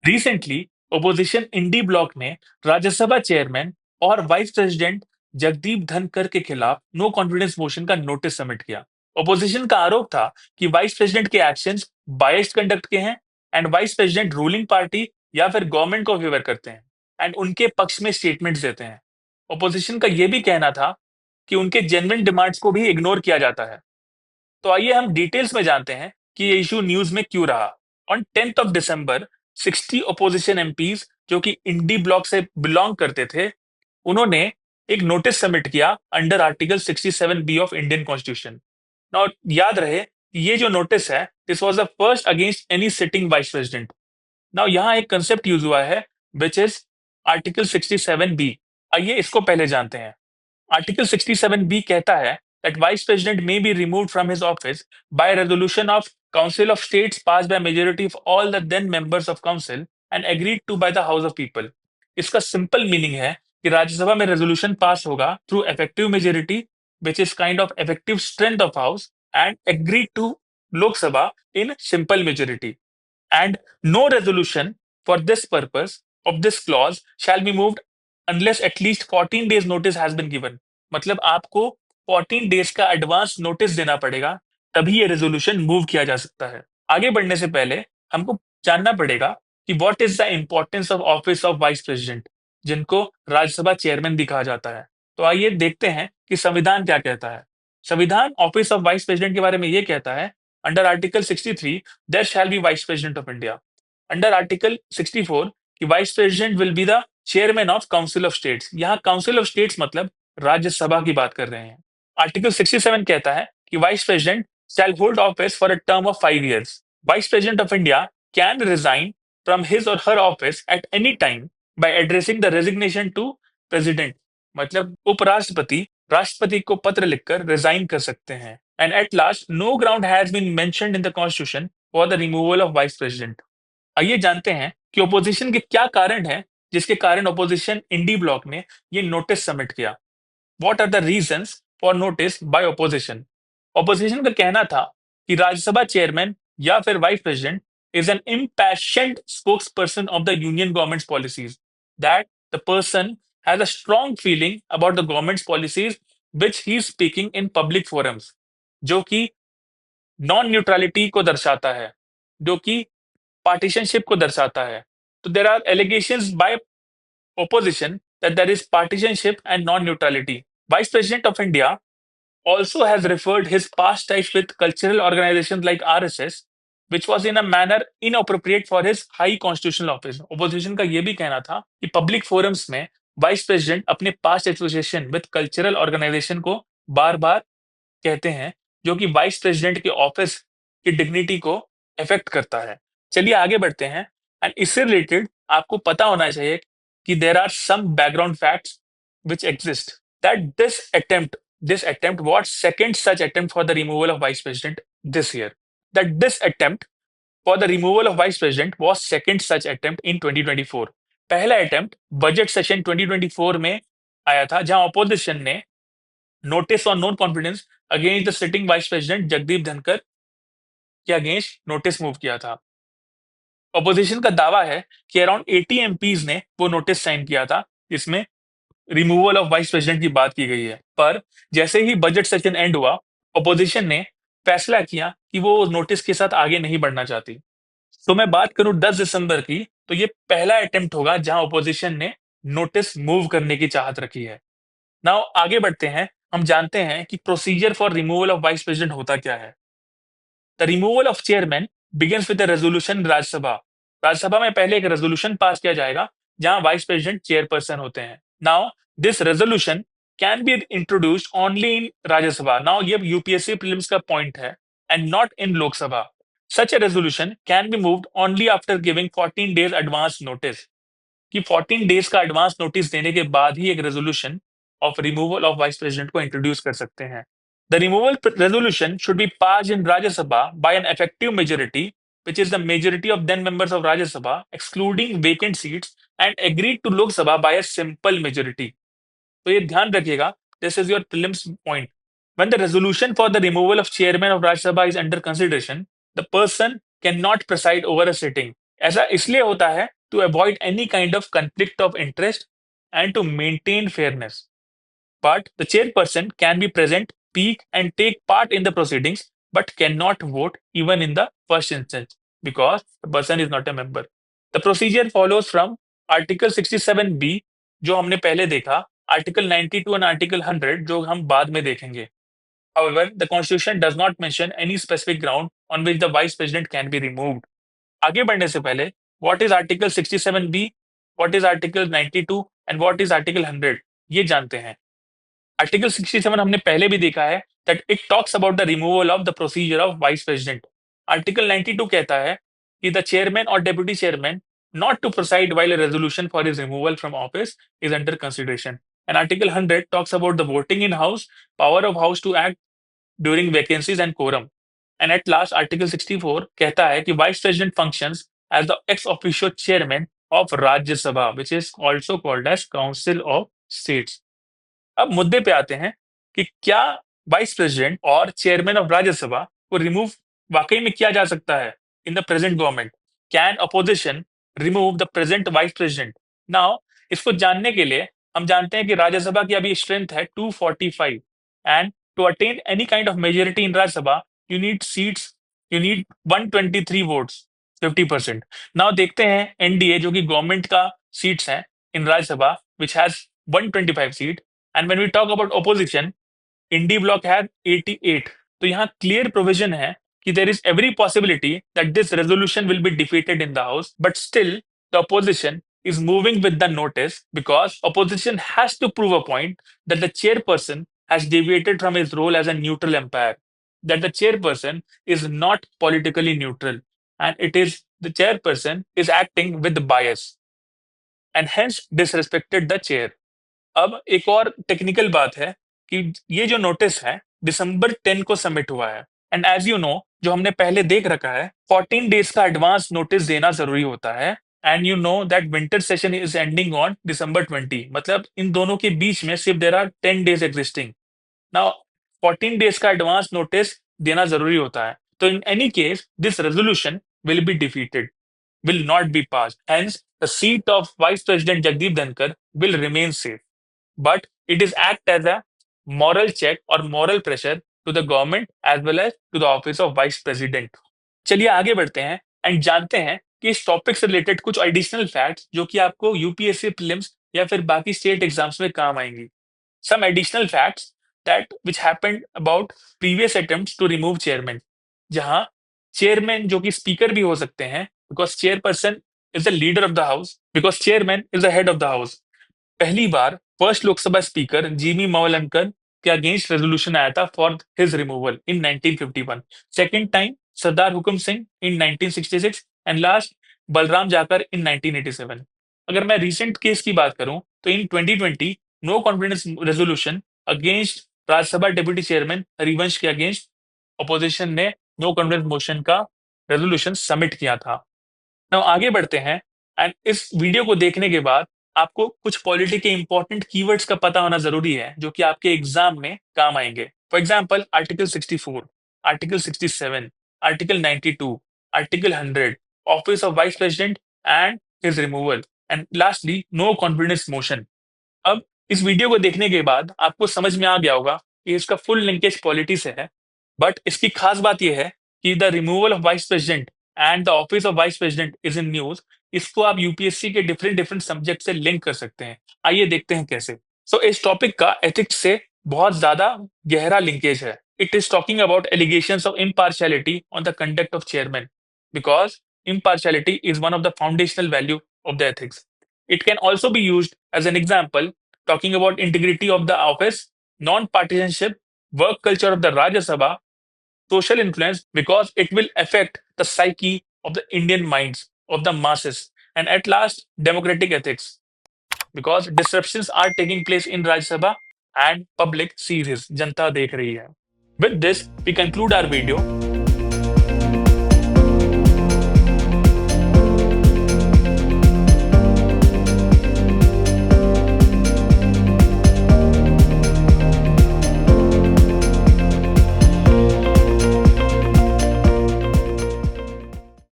Recently opposition इंडी bloc ने Rajya Sabha chairman और vice president Jagdeep Dhankhar के खिलाफ नो कॉन्फिडेंस मोशन का नोटिस सबमिट किया। ओपोजिशन का आरोप था कि वाइस प्रेसिडेंट के एक्शंस बायस्ड कंडक्ट के हैं and vice president ruling party या फिर गवर्नमेंट को फेवर करते हैं एंड उनके पक्ष में स्टेटमेंट्स देते हैं। ओपोजिशन का यह भी कहना था कि उनके जेन्युइन डिमांड्स को भी इग्नोर किया जाता है। तो आइए हम डिटेल्स में जानते हैं कि ये इशू न्यूज में क्यों रहा। On 10th of December 60 opposition MPs जो कि इंडी ब्लॉक से बिलोंग करते थे, उन्होंने एक नोटिस सबमिट किया under article 67 B of Indian constitution. Now याद रहे कि ये जो नोटिस है, this was the first against any sitting vice president. Now यहाँ एक कंसेप्ट यूज हुआ है विच इज आर्टिकल 67 बी। आइए इसको पहले जानते हैं। आर्टिकल 67 बी कहता है that vice president may be removed from his office by resolution of council of states passed by majority of all the then members of council and agreed to by the house of people। इसका simple meaning है कि राज्यसभा में resolution pass होगा through effective majority which is kind of effective strength of house and agreed to Lok Sabha in simple majority, and no resolution for this purpose of this clause shall be moved unless at least 14 days notice has been given। मतलब आपको 14 days का advance notice देना पड़ेगा, तभी ये resolution move किया जा सकता है। आगे बढ़ने से पहले हमको जानना पड़ेगा कि what is the importance of office of vice president, जिनको राज्यसभा चेयरमैन भी कहा जाता है। तो आइए देखते हैं कि संविधान क्या कहता है। संविधान ऑफिस ऑफ वाइस प्रेसिडेंट के बारे में ये कहता है, under article 63 there shall be vice president of India। Under article 64 कि vice president will be the chairman of council of states. यहाँ काउंसिल ऑफ स्टेट्स मतलब राज्यसभा की बात कर रहे हैं। आर्टिकल 67 कहता है कि vice president shall hold office for a term of 5 years। Vice President of India can resign from his or her office at any time by addressing the resignation to president। मतलब उपराष्ट्रपति राष्ट्रपति को पत्र लिखकर resign कर सकते हैं। And at last no ground has been mentioned in the constitution for the removal of vice president. आइए जानते हैं कि ओपोजिशन के क्या कारण हैं जिसके कारण ओपोजिशन इंडी ब्लॉक ने ये नोटिस सबमिट किया। What are the reasons for notice by opposition. Opposition का कहना था कि राज्यसभा चेयरमैन या फिर vice president is an impassioned spokesperson of the union government's policies, that the person has a strong feeling about the government's policies which he is speaking in public forums, जो कि non neutrality को दर्शाता है, जो कि पार्टीशनशिप को दर्शाता है। तो there are allegations by opposition that there is partisanship and non-neutrality। Vice President of India also has referred his past ties with cultural organizations like RSS, which was in a manner inappropriate for his high constitutional office। Opposition का ये भी कहना था कि public forums में vice president अपने past association with cultural organisation को बार बार कहते हैं, जो कि वाइस प्रेसिडेंट के ऑफिस की डिग्निटी को इफेक्ट करता है। चलिए आगे बढ़ते हैं। एंड इससे रिलेटेड आपको पता होना चाहिए कि there are some background facts which exist that this attempt was second such attempt for the removal of vice president this year। That this attempt for the removal of vice president was second such attempt in 2024। पहला attempt budget session 2024 में आया था, जहां opposition ने notice on non confidence against the sitting vice president Jagdeep Dhankhar के against notice move किया था। Opposition का दावा है कि अराउंड 80 एमपीज ने वो नोटिस साइन किया था, जिसमें रिमूवल ऑफ वाइस प्रेसिडेंट की बात की गई है। पर जैसे ही बजट सेशन एंड हुआ, ऑपोजिशन ने फैसला किया कि वो नोटिस के साथ आगे नहीं बढ़ना चाहती। तो मैं बात करूं 10 दिसंबर की, तो ये पहला अटेम्प्ट होगा जहां ऑपोजिशन ने नोटिस मूव करने की चाहत रखी है। नाउ आगे बढ़ते हैं, हम जानते हैं कि procedure for removal of vice president होता क्या है। The removal of chairman begins with resolution Rajya Sabha. Rajya Sabha में पहले एक रेजोल्यूशन पास किया जाएगा जहां वाइस प्रेसिडेंट चेयरपर्सन होते हैं। Now this resolution can be introduced only in Rajya Sabha. Now ये यूपीएससी प्रीलिम्स का पॉइंट है, and not in Lok Sabha. Such A resolution can be moved only after giving 14 days advance notice. कि 14 days का advance notice देने के बाद ही एक resolution of removal of vice president को इंट्रोड्यूस कर सकते हैं। The removal resolution should be pass in Rajya Sabha by an effective majority which is the majority of then members of Rajya Sabha excluding vacant seats and agreed to Lok Sabha by a simple majority। तो ये ध्यान रखिएगा, this is your prelims point। When the resolution for the removal of chairman of Rajya Sabha is under consideration, the person cannot preside over a sitting ऐसा इसलिए होता है to avoid any kind of conflict of interest and to maintain fairness. But the chairperson can be present, speak, and take part in the proceedings, but cannot vote even in the first instance because the person is not a member. The procedure follows from Article 67B, जो हमने पहले देखा, Article 92 and Article 100, जो हम बाद में देखेंगे. However, the Constitution does not mention any specific ground on which the Vice President can be removed. आगे बढ़ने से पहले, what is Article 67B, what is Article 92, and what is Article 100? ये जानते हैं. आर्टिकल 67 हमने पहले भी देखा है that it talks about the removal of the procedure of vice president. Article 92 कहता है कि द चेयरमैन और deputy chairman not to preside while a resolution for his removal from office is under consideration. And article 100 talks about the voting in house, power of house to act during vacancies and quorum. And at last article 64 कहता है कि vice president functions as the ex officio chairman of Rajya Sabha which is also called as council of states. अब मुद्दे पे आते हैं कि क्या वाइस प्रेसिडेंट और चेयरमैन ऑफ राज्यसभा को रिमूव वाकई में किया जा सकता है in the present government. Can opposition remove the present vice president? Now इसको जानने के लिए हम जानते हैं कि राज्यसभा की अभी स्ट्रेंथ है 245 and to attain any kind of majority in Rajya Sabha you need seats, you need 123 votes, 50%. Now देखते हैं एनडीए जो कि गवर्नमेंट का सीट्स हैं in Rajya Sabha which has 125 seat. And when we talk about opposition, INDI bloc have 88. तो यहाँ clear provision है कि there is every possibility that this resolution will be defeated in the house, but still the opposition is moving with the notice because opposition has to prove a point that the chairperson has deviated from his role as a neutral umpire, that the chairperson is not politically neutral, and it is the chairperson is acting with bias and hence disrespected the chair. अब एक और technical बात है कि ये जो notice है दिसंबर 10 को सबमिट हुआ है. एंड एज यू नो, जो हमने पहले देख रखा है 14 डेज का एडवांस नोटिस देना जरूरी होता है. And you know that winter session is ending on December 20, मतलब इन दोनों के बीच में सिर्फ there are 10 days existing. Now 14 days का एडवांस नोटिस देना जरूरी होता है. तो in any case this resolution will be defeated, will not be passed. Hence, the seat of Vice President Jagdeep Dhankar will remain safe. But it is act as a moral check or moral pressure to the government as well as to the office of Vice President. चलिए आगे बढ़ते हैं and जानते हैं कि इस topic से related कुछ एडिशनल फैक्ट्स जो कि आपको यूपीएससी प्रीलिम्स या फिर बाकी स्टेट एग्जाम्स में काम आएंगी. Some additional facts that which happened about previous attempts to remove chairman, जहां चेयरमैन जो कि स्पीकर भी हो सकते हैं because chairperson is the leader of the house, because chairman is the head of the house. पहली बार फर्स्ट लोकसभा स्पीकर जीमी मवलंकर के against resolution आया था for his removal in 1951. Second time Sardar Hukum Singh in 1966 and last Balram जाकर इन 1987. अगर मैं recent case की बात करूं तो in 2020 no confidence resolution against Rajya Sabha deputy chairman Harivansh के अगेंस्ट अपोजिशन ने नो कॉन्फिडेंस मोशन का रेजोल्यूशन सबमिट किया था. नाउ आगे बढ़ते हैं एंड इस वीडियो को देखने के बाद आपको कुछ पॉलिटी के इंपॉर्टेंट कीवर्ड्स का पता होना जरूरी है जो कि आपके एग्जाम में काम आएंगे. For example article 64, article 67, article 92, article 100, office of vice president and his removal, and lastly no confidence motion. अब इस वीडियो को देखने के बाद आपको समझ में आ गया होगा कि इसका फुल लिंकेज पॉलिटी से है. बट इसकी खास बात यह है कि the removal of vice president and the office of vice president is in news. इसको आप यूपीएससी के डिफरेंट डिफरेंट सब्जेक्ट से लिंक कर सकते हैं. आइए देखते हैं कैसे. सो इस टॉपिक का एथिक्स से बहुत ज्यादा गहरा लिंकेज है. It is talking about allegations of impartiality on the conduct of chairman because impartiality is one of the foundational value of the ethics. It can also be used as an example talking about integrity of the office, non-partisanship, work culture of the Rajya Sabha, social influence because it will affect the psyche of the Indian minds of the masses, and at last democratic ethics because disruptions are taking place in Rajya Sabha and public sees this. जनता देख रही है. With this, we conclude our video.